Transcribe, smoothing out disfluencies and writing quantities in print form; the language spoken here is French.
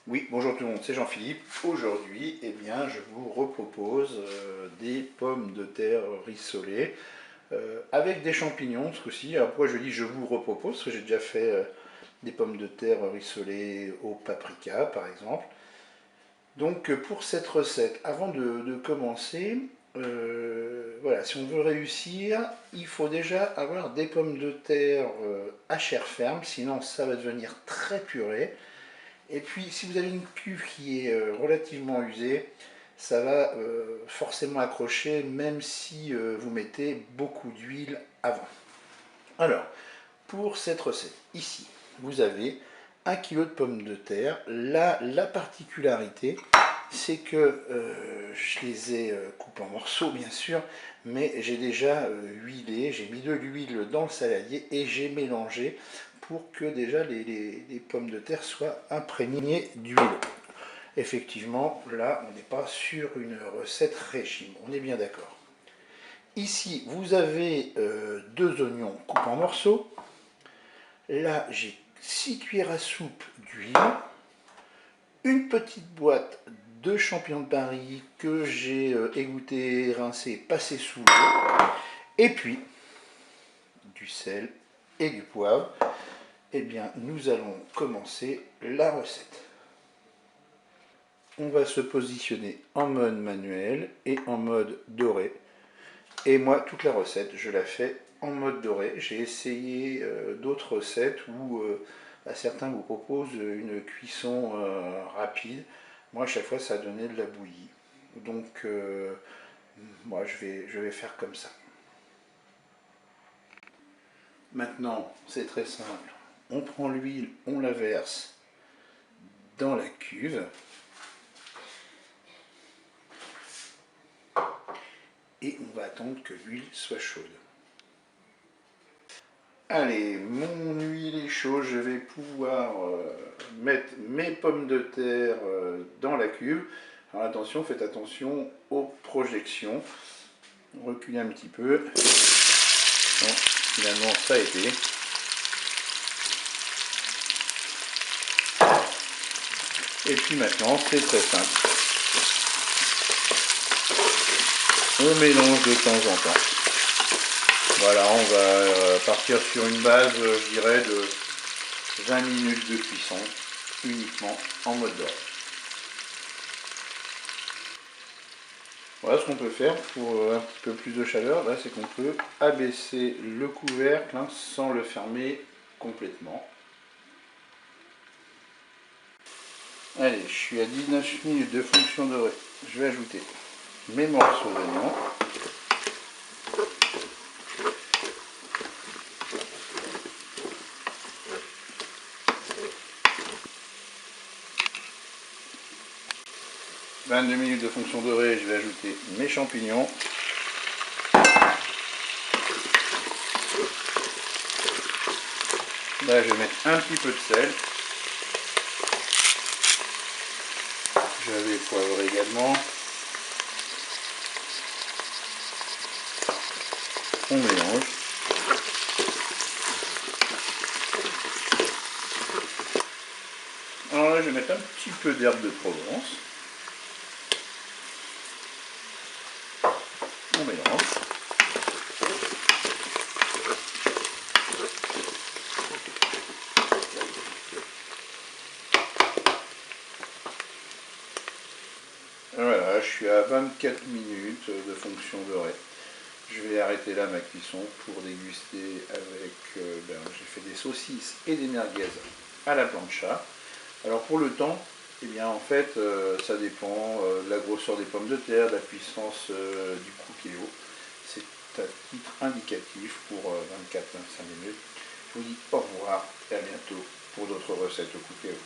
Oui, bonjour tout le monde, c'est Jean-Philippe. Aujourd'hui, je vous repropose des pommes de terre rissolées avec des champignons ce coup-ci. Alors pourquoi je dis je vous repropose? Parce que j'ai déjà fait des pommes de terre rissolées au paprika par exemple. Donc pour cette recette, avant de commencer, voilà, si on veut réussir, il faut déjà avoir des pommes de terre à chair ferme, sinon ça va devenir très purée. Et puis, si vous avez une cuve qui est relativement usée, ça va forcément accrocher, même si vous mettez beaucoup d'huile avant. Alors, pour cette recette, ici, vous avez 1 kg de pommes de terre. Là, la particularité, c'est que je les ai coupées en morceaux, bien sûr, mais j'ai déjà huilé, j'ai mis de l'huile dans le saladier et j'ai mélangé pour que déjà les pommes de terre soient imprégnées d'huile. Effectivement, là, on n'est pas sur une recette régime, on est bien d'accord. Ici, vous avez 2 oignons coupés en morceaux. Là, j'ai 6 cuillères à soupe d'huile, une petite boîte de champignons de Paris que j'ai égoutté, rincé, passé sous l'eau, et puis du sel et du poivre. Eh bien, nous allons commencer la recette. On va se positionner en mode manuel et en mode doré. Et moi, toute la recette, je la fais en mode doré. J'ai essayé d'autres recettes où certains vous proposent une cuisson rapide. Moi, à chaque fois, ça a donné de la bouillie. Donc, moi, je vais faire comme ça. Maintenant, c'est très simple. On prend l'huile, on la verse dans la cuve. Et on va attendre que l'huile soit chaude. Allez, mon huile est chaude, je vais pouvoir mettre mes pommes de terre dans la cuve. Alors attention, faites attention aux projections. Reculez un petit peu. Bon, finalement, ça a été. Et puis maintenant, c'est très simple. On mélange de temps en temps. Voilà, on va partir sur une base, je dirais, de 20 minutes de cuisson, uniquement en mode doré. Voilà ce qu'on peut faire pour un petit peu plus de chaleur, là c'est qu'on peut abaisser le couvercle sans le fermer complètement. Allez, je suis à 19 minutes de fonction dorée. Je vais ajouter mes morceaux d'oignon. « 22 minutes de fonction dorée, je vais ajouter mes champignons. Là, je vais mettre un petit peu de sel. Je vais poivrer également. On mélange. Alors là, je vais mettre un petit peu d'herbe de Provence. On mélange. Voilà, je suis à 24 minutes de fonction dorée. Je vais arrêter là ma cuisson pour déguster avec, j'ai fait des saucisses et des merguez à la plancha. Alors pour le temps, eh bien en fait ça dépend de la grosseur des pommes de terre, de la puissance du cookéo. C'est à titre indicatif pour 24-25 minutes. Je vous dis au revoir et à bientôt pour d'autres recettes au cookéo.